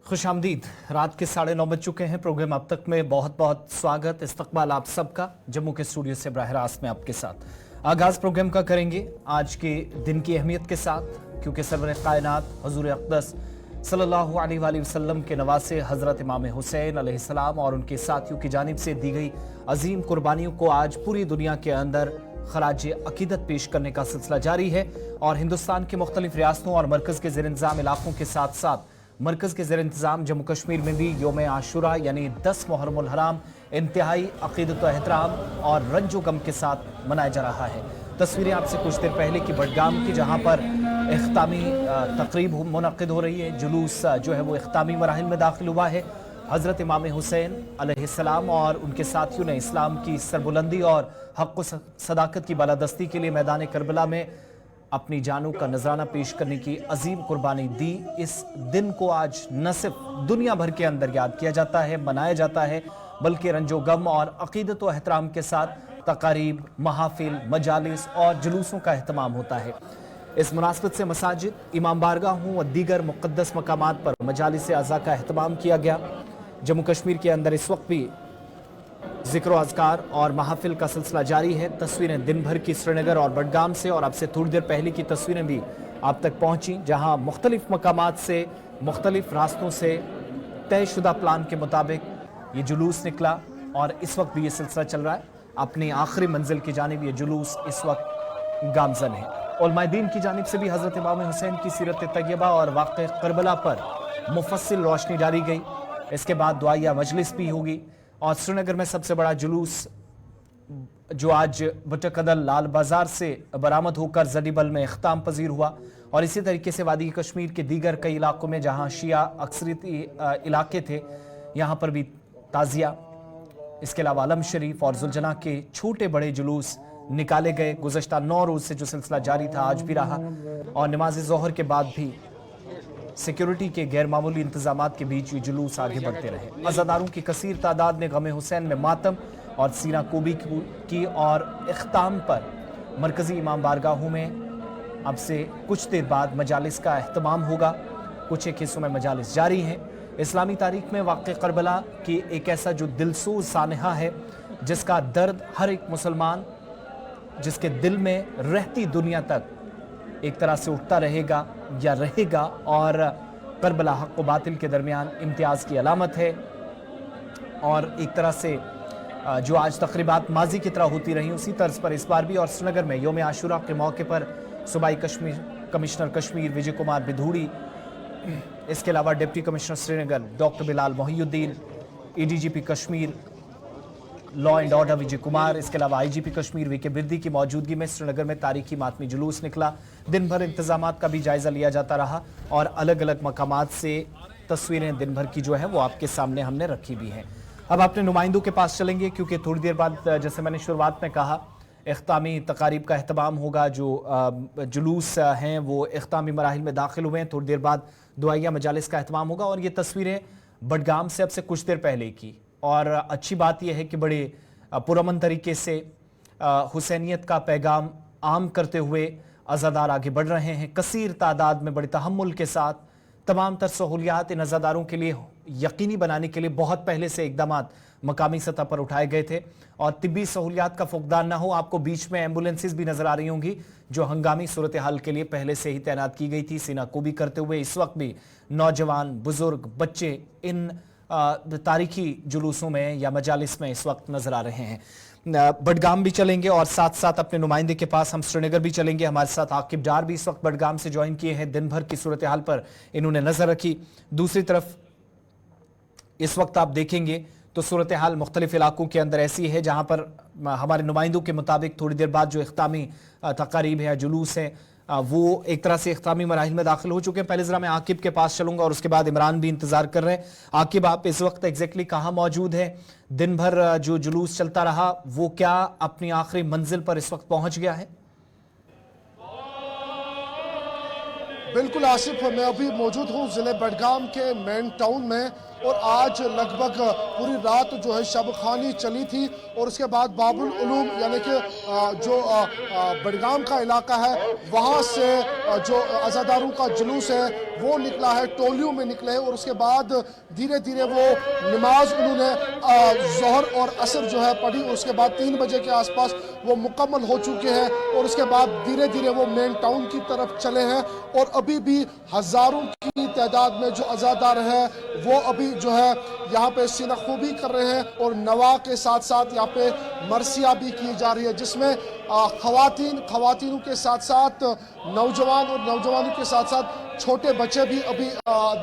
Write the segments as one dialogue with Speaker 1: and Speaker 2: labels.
Speaker 1: खुशामदीद। रात के 9:30 बज चुके हैं। प्रोग्राम अब तक में बहुत बहुत स्वागत, इस्तकबाल आप सबका। जम्मू के स्टूडियो से बराह रास्त में आपके साथ आगाज प्रोग्राम का करेंगे आज के दिन की अहमियत के साथ, क्योंकि सरवर कायनात हुजूर अक़दस सल्लल्लाहु अलैहि वसल्लम के नवासे हज़रत इमाम हुसैन अलैहिस्सलाम और उनके साथियों की जानिब से दी गई अजीम कुर्बानियों को आज पूरी दुनिया के अंदर खराज अकीदत पेश करने का सिलसिला जारी है। और हिंदुस्तान के मुख्तलिफ रियासतों और मरकज़ के ज़ेर इंतज़ाम इलाकों के साथ साथ मरकज़ के ज़ेर इंतज़ाम जम्मू कश्मीर में भी योम आशुरा यानी 10 मुहर्रमुल हराम इंतहाई अक़ीदत व एहतराम और रंजो गम के साथ मनाया जा रहा है। तस्वीरें आपसे कुछ देर पहले की बडगाम की, जहाँ पर इख्तामी तकरीब मुनक़िद हो रही है। जुलूस जो है वो इख्तामी मराहिल में दाखिल हुआ है। हज़रत इमाम हुसैन अलैहिस्सलाम और उनके साथियों ने इस्लाम की सरबुलंदी और हक़ व सदाकत की बालादस्ती के लिए मैदान करबला में अपनी जानों का नजराना पेश करने की अजीम कुर्बानी दी। इस दिन को आज न सिर्फ दुनिया भर के अंदर याद किया जाता है, मनाया जाता है, बल्कि रंजो गम और अक़ीदत व एहतराम के साथ तकारीब, महाफिल, मजालिस और जुलूसों का एहतमाम होता है। इस मुनासबत से मसाजिद, इमाम बारगाहों और दीगर मुक़द्दस मकामात पर मजालिस अज़ा का एहतमाम किया गया। जम्मू कश्मीर के अंदर इस वक्त भी ज़िक्र व अज़कार और महाफिल का सिलसिला जारी है। तस्वीरें दिन भर की श्रीनगर और बडगाम से और अब से थोड़ी देर पहले की तस्वीरें भी आप तक पहुंची, जहां मुख्तलिफ मकामात से, मुख्तलिफ रास्तों से तयशुदा प्लान के मुताबिक ये जुलूस निकला और इस वक्त भी ये सिलसिला चल रहा है। अपनी आखिरी मंजिल की जानिब ये जुलूस इस वक्त गामजन है। उलमाए दीन की जानिब से भी हज़रत इमाम हुसैन की सीरत तैयबा और वाक़े करबला पर मुफस्सिल रोशनी डाली गई। इसके बाद दुआया मजलिस भी होगी और श्रीनगर में सबसे बड़ा जुलूस जो आज बटकदल लाल बाजार से बरामद होकर जडीबल में इख्ताम पजीर हुआ। और इसी तरीके से वादी कश्मीर के दीगर कई इलाकों में जहां शिया अक्सरियती इलाके थे, यहां पर भी ताज़िया, इसके अलावा आलम शरीफ और जुलजना के छोटे बड़े जुलूस निकाले गए। गुज़श्ता 9 रोज़ से जो सिलसिला जारी था आज भी रहा और नमाज ज़ोहर के बाद भी सिक्योरिटी के गैर मामूली इंतजामात के बीच ये जुलूस आगे बढ़ते रहे। अज़ादारों की कसीर तादाद ने गम हुसैन में मातम और सीना कोबी की और इख्ताम पर मरकज़ी इमाम बारगाहों में अब से कुछ देर बाद मजालिस का एहतमाम होगा। कुछ एक हिस्सों में मजालिस जारी हैं। इस्लामी तारीख में वाक़े करबला की एक ऐसा जो दिलसोज सानहा है, जिसका दर्द हर एक मुसलमान, जिसके दिल में रहती दुनिया तक एक तरह से उठता रहेगा या रहेगा। और करबला हक़ व बातिल के दरमियान इम्तियाज़ की अलामत है। और एक तरह से जो आज तक़रीबात माजी की तरह होती रही, उसी तर्ज पर इस बार भी और श्रीनगर में योम आशुरा के मौके पर सूबाई कमिश्नर कश्मीर विजय कुमार बिधूड़ी, इसके अलावा deputy commissioner Srinagar doctor Bilal Mohiuddin, ADGP Kashmir law and order Vijay Kumar, इसके अलावा IGP कश्मीर वीके बिर्दी की मौजूदगी में श्रीनगर में तारीखी मातमी जुलूस निकला। दिन भर इंतजामात का भी जायजा लिया जाता रहा और अलग अलग मकामात से तस्वीरें दिन भर की जो है वो आपके सामने हमने रखी भी हैं। अब अपने नुमाइंदों के पास चलेंगे, क्योंकि थोड़ी देर बाद, जैसे मैंने शुरुआत में कहा, इख्तामी तकारीब का एहतमाम होगा। जो जुलूस हैं वो इख्तामी मराहिल में दाखिल हुए हैं। थोड़ी देर बाद दुआया मजालिस का एहतमाम होगा। और ये तस्वीरें बडगाम से अब से कुछ देर पहले की, और अच्छी बात यह है कि बड़े पुरअमन तरीके से हुसैनियत का पैगाम आम करते हुए अज़ादार आगे बढ़ रहे हैं। कसीर तादाद में बड़े तहम्मुल के साथ तमाम तर सहूलियात इन अज़ादारों के लिए यकीनी बनाने के लिए बहुत पहले से इक़दामात मकामी सतह पर उठाए गए थे। और तिब्बी सहूलियात का फुकदान ना हो, आपको बीच में एम्बुलेंसेस भी नज़र आ रही होंगी जो हंगामी सूरत हाल के लिए पहले से ही तैनात की गई थी, सीना कोबी करते हुए। इस वक्त भी नौजवान, बुजुर्ग, बच्चे इन तारीखी जुलूसों में या मजालिस में इस वक्त नजर आ रहे हैं। बडगाम भी चलेंगे और साथ साथ अपने नुमाइंदे के पास हम श्रीनगर भी चलेंगे। हमारे साथ आकिब डार भी इस वक्त बडगाम से ज्वाइन किए हैं। दिन भर की सूरत हाल पर इन्होंने नजर रखी। दूसरी तरफ इस वक्त आप देखेंगे तो सूरत हाल मुख्तलिफ इलाकों के अंदर ऐसी है जहां पर हमारे नुमाइंदों के मुताबिक थोड़ी देर बाद जो इख्तामी तकारीब है, जुलूस है, वो एक तरह से इख्तामी मराहिल में दाखिल हो चुके हैं। पहले जरा मैं आकिब के पास चलूंगा और उसके बाद इमरान भी इंतजार कर रहे हैं। आकिब, आप इस वक्त एग्जैक्टली कहाँ मौजूद है? दिन भर जो जुलूस चलता रहा वो क्या अपनी आखिरी मंजिल पर इस वक्त पहुंच गया है?
Speaker 2: बिल्कुल आसिफ, मैं अभी मौजूद हूँ ज़िले बडगाम के मेन टाउन में और आज लगभग पूरी रात जो है शब खानी चली थी और उसके बाद बाबुल उलूम यानी कि जो बडगाम का इलाका है वहाँ से जो अज़ादारों का जुलूस है वो निकला है, टोलियों में निकले हैं और उसके बाद धीरे धीरे वो नमाज उन्होंने ज़ोहर और असर जो है पढ़ी और उसके बाद 3 बजे के आसपास वो मुकम्मल हो चुके हैं और उसके बाद धीरे धीरे वो मेन टाउन की तरफ चले हैं और अभी भी हज़ारों की तादाद में जो अज़ादार हैं वो अभी जो है यहाँ पे सीना खूबी कर रहे हैं और नवा के साथ साथ यहाँ पे मरसिया भी की जा रही है, जिसमें खवातीनों के साथ साथ नौजवान और नौजवानों के साथ साथ छोटे बच्चे भी अभी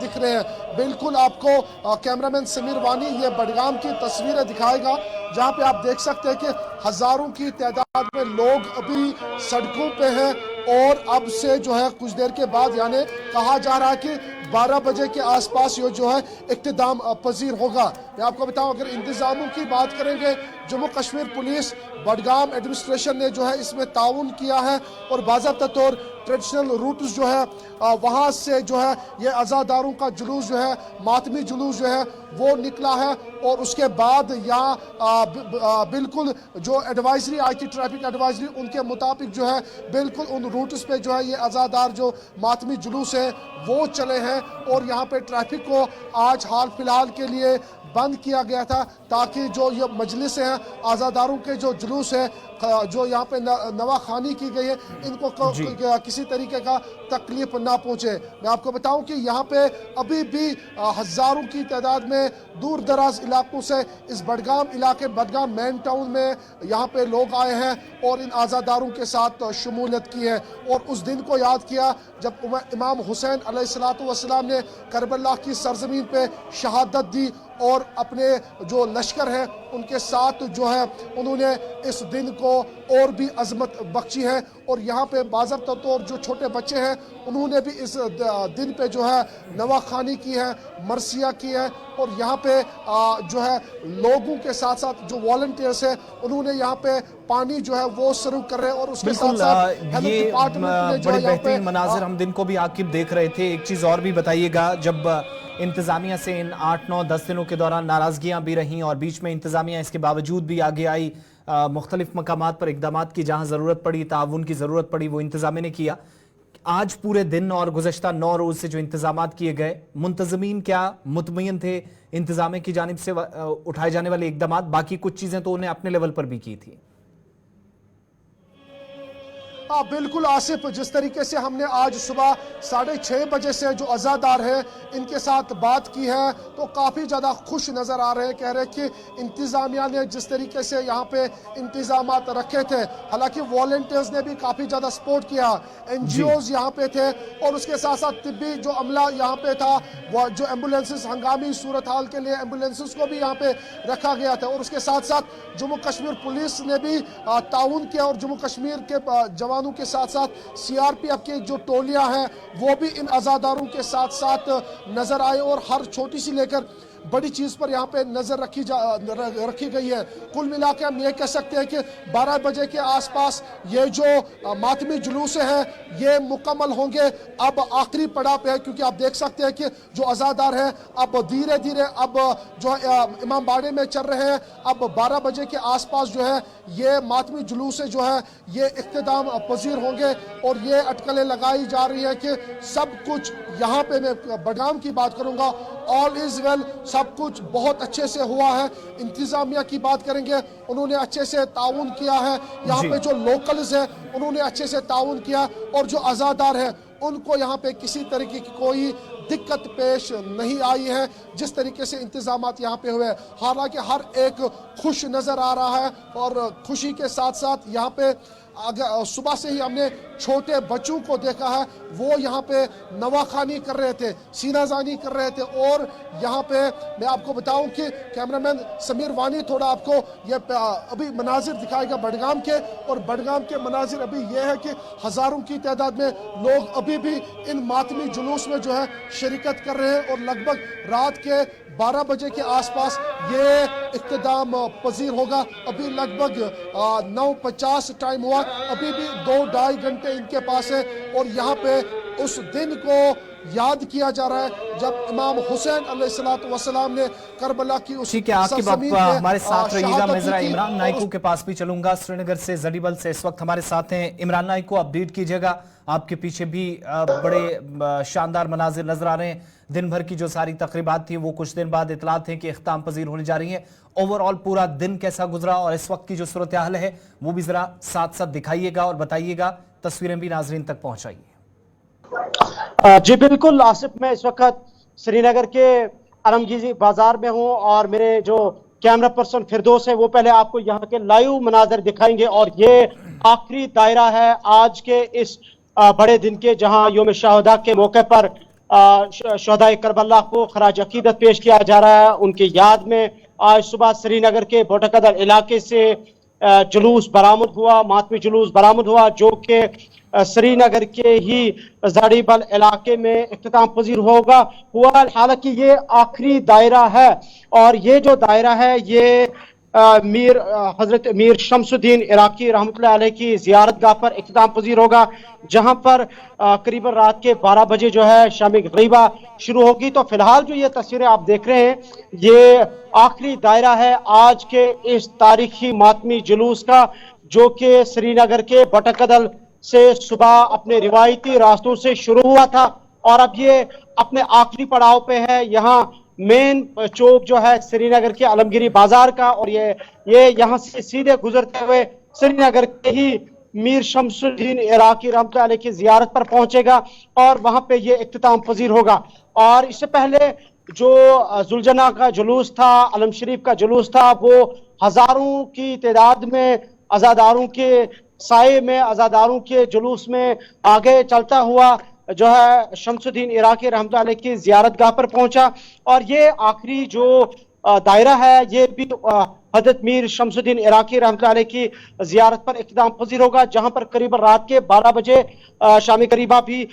Speaker 2: दिख रहे हैं। बिल्कुल आपको कैमरामैन समीर वानी ये बडगाम की तस्वीरें दिखाएगा जहाँ पे आप देख सकते हैं कि हज़ारों की तादाद में लोग अभी सड़कों पे हैं और अब से जो है कुछ देर के बाद यानी कहा जा रहा है कि 12 बजे के आसपास ये जो है इख्तिताम पजीर होगा। मैं आपको बताऊं, अगर इंतजामों की बात करेंगे, जम्मू कश्मीर पुलिस बडगाम एडमिनिस्ट्रेशन ने जो है इसमें ताउन किया है और बाज़ाब्ता तौर ट्रेडिशनल रूट्स जो है वहाँ से जो है ये अज़ादारों का जुलूस जो है मातमी जुलूस जो है वो निकला है और उसके बाद यहाँ बिल्कुल जो एडवाइजरी आई थी ट्रैफिक एडवाइजरी उनके मुताबिक जो है बिल्कुल उन रूट्स पे जो है ये अज़ादार जो मातमी जुलूस है वो चले हैं और यहाँ पे ट्रैफिक को आज हाल फिलहाल के लिए बंद किया गया था ताकि जो ये मजलिस है अज़ादारों के जो जुलूस है जो यहाँ पे नवाखानी की गई है इनको किसी तरीके का तकलीफ ना पहुँचे। मैं आपको बताऊं कि यहाँ पे अभी भी हज़ारों की तादाद में दूर दराज इलाकों से इस बडगाम इलाके बडगाम मेन टाउन में यहाँ पे लोग आए हैं और इन आज़ादारों के साथ शमूलियत की है और उस दिन को याद किया जब इमाम हुसैन अलैहिस्सलातु वस्सलाम ने करबला की सरजमीन पे शहादत दी और अपने जो लश्कर है उनके साथ जो है उन्होंने इस दिन को और भी अजमत बख्शी है और यहाँ पे बाज़ाब्ता तौर जो छोटे बच्चे हैं उन्होंने भी इस दिन पे जो है नवाखानी की है, मरसिया की है और यहाँ पे जो है लोगों के साथ साथ जो वॉलंटियर्स है उन्होंने यहाँ पे पानी जो है वो सर्व कर रहे हैं और उसके साथ साथ
Speaker 1: ये बड़े बेहतरीन मनाजिर हम दिन को भी आकिब देख रहे थे। एक चीज़ और भी बताइएगा, जब इंतजामिया से इन 8, 9, 10 दिनों के दौरान नाराजगियां भी रहीं और बीच में इंतजामिया इसके बावजूद भी आगे आई, मुख्तलिफ मकामात पर इकदामात की, जहां ज़रूरत पड़ी ताउन की ज़रूरत पड़ी वो इंतजामिया ने किया। आज पूरे दिन और गुज़श्ता 9 रोज़ से जो इंतजामात किए गए, मुंतज़मीन क्या मुतमईन थे इंतजामिया की जानिब से उठाए जाने वाले इकदामात? बाकी कुछ चीज़ें तो उन्हें अपने लेवल पर भी की थी।
Speaker 2: हाँ बिल्कुल आसिफ, जिस तरीके से हमने आज सुबह 6:30 बजे से जो अज़ादार है इनके साथ बात की है तो काफ़ी ज़्यादा खुश नज़र आ रहे हैं। कह रहे कि इंतज़ामिया ने जिस तरीके से यहाँ पे इंतज़ामात रखे थे, हालांकि वॉलंटियर्स ने भी काफ़ी ज़्यादा सपोर्ट किया, NGOs यहाँ पे थे और उसके साथ साथ तिब्बी जो अमला यहाँ पे था, वो जो एम्बुलेंसेस हंगामी सूरत हाल के लिए एम्बुलेंसेस को भी यहाँ पे रखा गया था और उसके साथ साथ जम्मू कश्मीर पुलिस ने भी ताउन किया और जम्मू कश्मीर के जवान के साथ साथ CRPF की जो टोलियां हैं वो भी इन अज़ादारों के साथ साथ नजर आए और हर छोटी सी लेकर बड़ी चीज़ पर यहाँ पे नज़र रखी गई है। कुल मिलाकर हम ये कह सकते हैं कि 12 बजे के आसपास ये जो मातमी जुलूस है ये मुकम्मल होंगे। अब आखिरी पड़ाव पे है क्योंकि आप देख सकते हैं कि जो अज़ादार हैं अब धीरे धीरे अब जो इमाम बाड़े में चल रहे हैं। अब 12 बजे के आसपास जो है ये मातमी जुलूस जो है ये इख्तिताम पजीर होंगे और ये अटकलें लगाई जा रही है कि सब कुछ यहाँ पे, मैं बडगाम की बात करूँगा, ऑल इज़ वेल, सब कुछ बहुत अच्छे से हुआ है। इंतजामिया की बात करेंगे, उन्होंने अच्छे से ताउन किया है, यहाँ पे जो लोकल्स है उन्होंने अच्छे से ताउन किया और जो अज़ादार है उनको यहाँ पे किसी तरीके की कोई दिक्कत पेश नहीं आई है जिस तरीके से इंतजामात यहाँ पे हुए। हालांकि हर एक खुश नज़र आ रहा है और खुशी के साथ साथ यहाँ पे सुबह से ही हमने छोटे बच्चों को देखा है, वो यहाँ पे नवाखानी कर रहे थे, सीनाजानी कर रहे थे और यहाँ पे मैं आपको बताऊं कि कैमरामैन समीर वानी थोड़ा आपको ये अभी मनाजिर दिखाएगा बडगाम के, और बडगाम के मनाजिर अभी ये है कि हज़ारों की तादाद में लोग अभी भी इन मातमी जुलूस में जो है शिरकत कर रहे हैं और लगभग रात के 12 बजे के आसपास ये इख्तिताम पजीर होगा। अभी लगभग 9:50 टाइम हुआ, अभी भी 2-2.5 घंटे इनके पास है और यहाँ पे उस दिन को याद किया जा रहा है जब इमाम हुसैन अलैहिस्सलाम ने करबला की उस
Speaker 1: ठीक है, आकिब आप
Speaker 2: सरजमीन पे
Speaker 1: हमारे साथ रहिएगा।
Speaker 2: शहादत
Speaker 1: मैं जरा
Speaker 2: दी थी
Speaker 1: इमरान
Speaker 2: और
Speaker 1: नाइकू के पास भी चलूंगा श्रीनगर से, जरीबल से इस वक्त हमारे साथ हैं। इमरान नाइकू, अपडेट कीजिएगा। आपके पीछे भी बड़े शानदार मनाजिर नजर आ रहे हैं। दिन भर की जो सारी तकरीबात थी वो कुछ दिन बाद इतलात है कि इख्तिताम पजीर होने जा रही है। ओवरऑल पूरा दिन कैसा गुजरा और इस वक्त की जो सूरत हाल है वो भी जरा साथ साथ दिखाइएगा और बताइएगा, तस्वीरें भी नाजरीन तक पहुंचाइए।
Speaker 3: जी बिल्कुल आसिफ, मैं इस वक्त श्रीनगर के आलमगीरी बाजार में हूं और मेरे जो कैमरा पर्सन फिरदौस है वो पहले आपको यहाँ के लाइव मनाजर दिखाएंगे। और ये आखिरी दायरा है आज के इस बड़े दिन के, जहां योम शहादा के मौके पर शहदाए करबला को खराज अकीदत पेश किया जा रहा है। उनकी याद में आज सुबह श्रीनगर के बोटकदर इलाके से जुलूस बरामद हुआ, मातमी जुलूस बरामद हुआ, जो कि श्रीनगर के ही जरीबल इलाके में इख्तिताम पजीर हुआ। हालांकि ये आखिरी दायरा है और ये जो दायरा है ये हजरत मीर शमसुद्दीन इराकी रहमतुल्लाह अलैह की जियारतगाह पर इख्तिताम पजीर होगा, जहां पर करीबन रात के 12 बजे जो है शामी गरीबा शुरू होगी। तो फिलहाल जो ये तस्वीरें आप देख रहे हैं ये आखिरी दायरा है आज के इस तारीखी मातमी जुलूस का, जो कि श्रीनगर के बटकदल से सुबह अपने रिवायती रास्तों से शुरू हुआ था और अब ये अपने आखिरी पड़ाव पे है। यहाँ मेन चौक जो है श्रीनगर के आलमगीरी बाजार का, और ये यहाँ से सीधे गुजरते हुए श्रीनगर के ही मीर शमसुद्दीन इराकी रहमतुल्लाह अलैह की जियारत पर पहुंचेगा और वहां पे ये इख्तिताम पजीर होगा। और इससे पहले जो जुलजना का जुलूस था, अलम शरीफ का जुलूस था, वो हजारों की तादाद में अज़ादारों के साए में, अज़ादारों के जुलूस में आगे चलता हुआ जो है शमसुद्दीन इराकी रहमतुल्लाह अलैह की जियारतगाह पर पहुंचा। और ये आखिरी जो दायरा है ये भी हजरत मीर शमसुद्दीन इराकी रहमतुल्लाह अलैह की जियारत पर इख्तिताम पजीर होगा, जहां पर करीब रात के 12 बजे शामी करीबा भी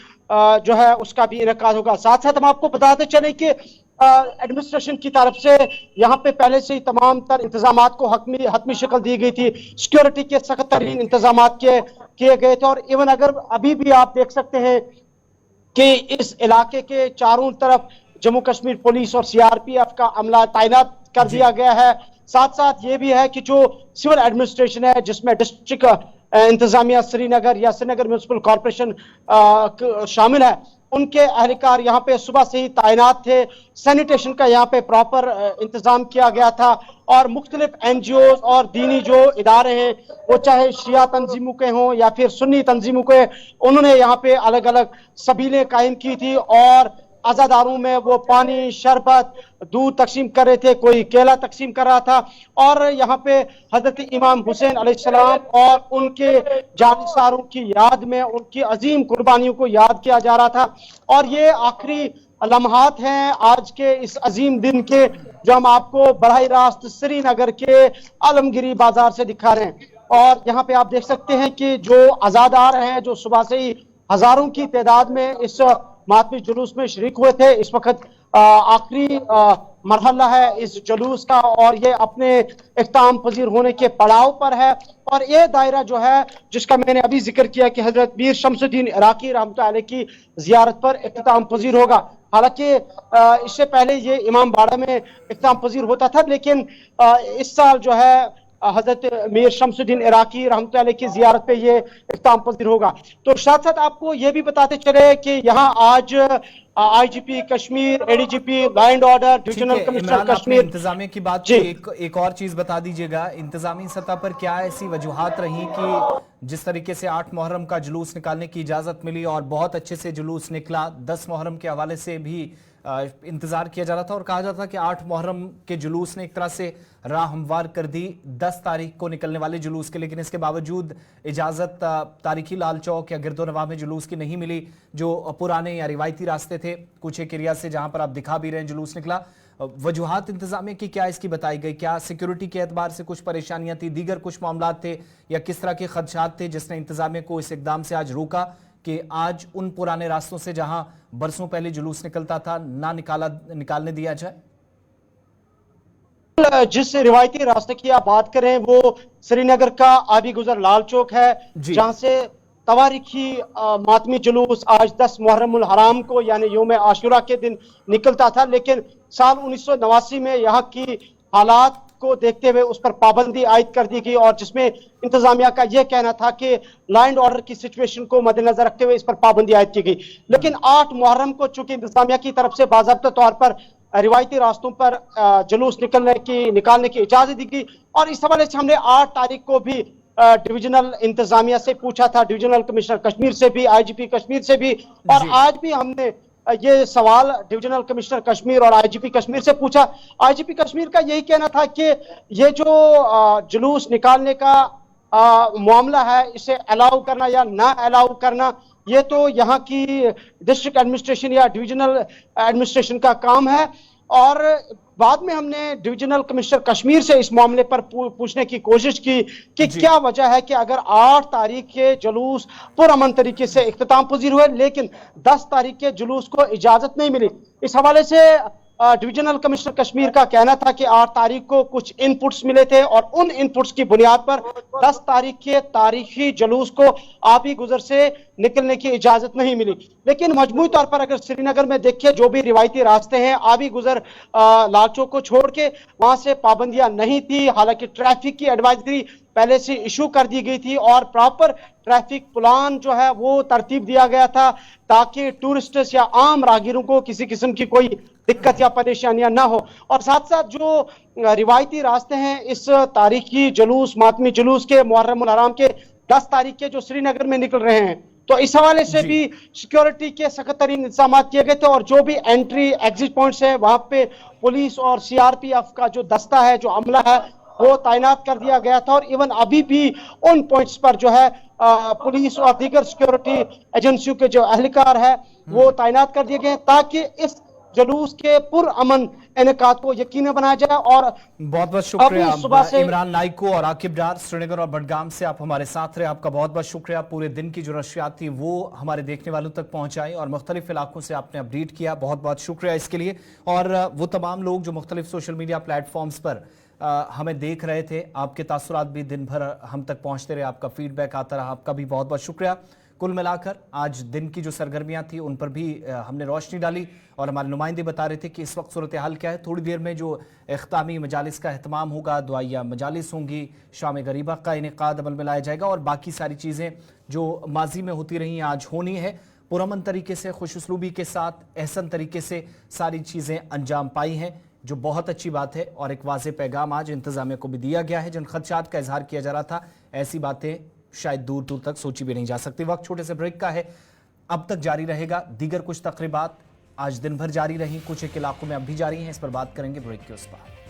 Speaker 3: जो है उसका भी इनेकाद होगा। साथ साथ हम आपको बताते चले कि एडमिनिस्ट्रेशन की तरफ से यहाँ पे पहले से ही तमाम तर इंतजामात को हतमी शक्ल दी गई थी। सिक्योरिटी के सख्त तरीन इंतजामात किए गए थे और इवन अगर अभी भी आप देख सकते हैं कि इस इलाके के चारों तरफ जम्मू कश्मीर पुलिस और सीआरपीएफ का अमला तैनात कर दिया गया है। साथ साथ ये भी है कि जो सिविल एडमिनिस्ट्रेशन है, जिसमें डिस्ट्रिक्ट इंतजामिया श्रीनगर या श्रीनगर म्यूनिसिपल कॉर्पोरेशन शामिल है, उनके अहलकार यहाँ पे सुबह से ही तैनात थे। सैनिटेशन का यहाँ पे प्रॉपर इंतजाम किया गया था और मुख्तलिफ एनजीओ और दीनी जो इदारे हैं, वो चाहे शिया तंजीमों के हों या फिर सुन्नी तंजीमों के, उन्होंने यहाँ पे अलग अलग सबीलें कायम की थी और अज़ादारों में वो पानी, शरबत, दूध तकसीम कर रहे थे, कोई केला तकसीम कर रहा था। और यहाँ पे हजरत इमाम हुसैन अलैहिस्सलाम और उनके जानिसारों की याद में उनकी अजीम कुर्बानियों को याद किया जा रहा था। और ये आखिरी लम्हात हैं आज के इस अजीम दिन के, जो हम आपको बराह रास्त श्रीनगर के आलमगीरी बाजार से दिखा रहे हैं। और यहाँ पे आप देख सकते हैं कि जो अज़ादार हैं, जो सुबह से ही हजारों की तादाद में इस मातमी जुलूस में शरीक हुए थे, इस वक्त आखिरी मरहला है इस जुलूस का और ये अपने इख्तिताम पजीर होने के पड़ाव पर है। और ये दायरा जो है, जिसका मैंने अभी जिक्र किया कि हजरत मीर शमसुद्दीन इराकी रहमतुल्लाह अलैह की जियारत पर इख्तिताम पजीर होगा। हालांकि इससे पहले ये इमाम बाड़ा में इख्तिताम पजीर होता था, लेकिन इस साल जो है हजरत मीर शमसुद्दीन इराकी रहमतुल्लाह अलैह की जियारत पे ये इख्तिताम पजीर होगा। तो साथ साथ आपको ये भी बताते चले कि यहाँ आज IGP Kashmir, ADGP, law and order, divisional commissioner Kashmir,
Speaker 1: इंतजामिया की बात की, एक और चीज बता दीजिएगा, इंतजामी सतह पर क्या ऐसी वजूहात रही कि जिस तरीके से 8 मुहर्रम का जुलूस निकालने की इजाजत मिली और बहुत अच्छे से जुलूस निकला, 10 मुहर्रम के हवाले से भी इंतजार किया जा रहा था और कहा जाता था कि 8 मुहर्रम के जुलूस ने एक तरह से राह हमवार कर दी 10 तारीख को निकलने वाले जुलूस के, लेकिन इसके बावजूद इजाजत तारीखी लाल चौक या गिरदोनवाह में जुलूस की नहीं मिली। जो पुराने या रिवायती रास्ते थे कुछ एक एरिया से जहां पर आप दिखा भी रहे हैं जुलूस निकला। वजूहात इंतजामिया की क्या इसकी बताई गई? क्या सिक्योरिटी के एतबार से कुछ परेशानियां थी, दीगर कुछ मामला थे या किस तरह के खदशात थे जिसने इंतजामिया को इस इकदाम से आज रोका कि आज उन पुराने रास्तों से जहां बरसों पहले जुलूस निकलता था ना निकालने दिया जाए?
Speaker 3: जिस रिवायती रास्ते की आप बात करें वो श्रीनगर का आबी गुजर लाल चौक है, जहां से तवारीखी मातमी जुलूस आज 10 मुहर्रम उल हराम को यानी योम आशुरा के दिन निकलता था, लेकिन साल 1989 में यहाँ की हालात को देखते हुए उस पर पाबंदी आयद कर दी गई, और जिसमें इंतजामिया का यह कहना था कि लॉ एंड ऑर्डर की सिचुएशन को मद्देनजर रखते हुए इस पर पाबंदी आयद की गई। लेकिन 8 मुहर्रम को चूंकि इंतजामिया की तरफ से बाज़ाब्ता तौर पर रिवायती रास्तों पर जुलूस निकालने की इजाजत दी गई, और इस हवाले से हमने 8 तारीख को भी डिविजनल इंतजामिया से पूछा था, डिविजनल कमिश्नर कश्मीर से भी, आईजीपी कश्मीर से भी, और आज भी हमने ये सवाल डिविजनल कमिश्नर कश्मीर और आईजीपी कश्मीर से पूछा। आईजीपी कश्मीर का यही कहना था कि ये जो जुलूस निकालने का मामला है, इसे अलाउ करना या ना अलाउ करना, ये तो यहाँ की डिस्ट्रिक्ट एडमिनिस्ट्रेशन या डिविजनल एडमिनिस्ट्रेशन का काम है। और बाद में हमने डिविजनल कमिश्नर कश्मीर से इस मामले पर पूछने की कोशिश की कि क्या वजह है कि अगर 8 तारीख के जुलूस पुरअमन तरीके से इख्तिताम पजीर हुए, लेकिन 10 तारीख के जुलूस को इजाजत नहीं मिली। इस हवाले से डिविजनल कमिश्नर कश्मीर का कहना था कि 8 तारीख को कुछ इनपुट्स मिले थे, और उन इनपुट्स की बुनियाद पर 10 तारीख के तारीखी जुलूस को आबी गुजर से निकलने की इजाजत नहीं मिली। लेकिन मजमूई तौर पर अगर श्रीनगर में देखिए, जो भी रिवायती रास्ते हैं, आबी गुजर लाल चौक को छोड़ के वहां से पाबंदियां नहीं थी। हालांकि ट्रैफिक की एडवाइजरी पहले से इशू कर दी गई थी, और प्रॉपर ट्रैफिक प्लान जो है वो तरतीब दिया गया था, ताकि टूरिस्ट्स या आम राहगीरों को किसी किस्म की कोई दिक्कत या परेशानियां ना हो। और साथ साथ जो रिवायती रास्ते हैं इस तारीखी जुलूस, मातमी जुलूस के, मुहर्रम उल हराम के 10 तारीख के जो श्रीनगर में निकल रहे हैं, तो इस हवाले से भी सिक्योरिटी के सख्त तरीन इंतजाम किए गए थे, और जो भी एंट्री एग्जिट पॉइंट्स है वहां पे पुलिस और सीआरपीएफ का जो दस्ता है, जो अमला है, वो तैनात कर दिया गया था। और इवन अभी भी उन पॉइंट्स पर जो है पुलिस और दीगर सिक्योरिटी एजेंसियों के जो एहलकार है वो तैनात कर दिए गए हैं, ताकि इस जुलूस के पुरअमन इनेकात को यकीनी बनाया जाए। और
Speaker 1: बहुत बहुत शुक्रिया
Speaker 3: सुबह से
Speaker 1: इमरान नाइको और आकिब डार, श्रीनगर और बडगाम से आप हमारे साथ रहे। आपका बहुत बहुत शुक्रिया। पूरे दिन की जो नशियात थी वो हमारे देखने वालों तक पहुंचाई, और मुख्तलिफ इलाकों से आपने अपडेट किया। बहुत बहुत शुक्रिया इसके लिए। और वो तमाम लोग जो मुख्तलिफ सोशल मीडिया प्लेटफॉर्म्स पर हमें देख रहे थे, आपके तासुरात भी दिन भर हम तक पहुंचते रहे, आपका फीडबैक आता रहा, आपका भी बहुत बहुत शुक्रिया। कुल मिलाकर आज दिन की जो सरगर्मियां थी उन पर भी हमने रोशनी डाली, और हमारे नुमाइंदे बता रहे थे कि इस वक्त सूरत हाल क्या है। थोड़ी देर में जो इख्तामी मजालिस का अहतमाम होगा, दुआया मजालिस होंगी, शाम गरीबा का इनेकाद अमल में लाया जाएगा, और बाकी सारी चीज़ें जो माजी में होती रही आज होनी है। पुरअमन तरीके से, खुशउस्लूबी के साथ, एहसन तरीके से सारी चीज़ें अंजाम पाई हैं, जो बहुत अच्छी बात है। और एक वाज़ेह पैगाम आज इंतज़ामिया को भी दिया गया है। जिन खदशात का इजहार किया जा रहा था, ऐसी बातें शायद दूर दूर तक सोची भी नहीं जा सकती। वक्त छोटे से ब्रेक का है, अब तक जारी रहेगा। दीगर कुछ तकरीबात आज दिन भर जारी रही, कुछ एक इलाकों में अब भी जारी हैं, इस पर बात करेंगे ब्रेक के उस पार।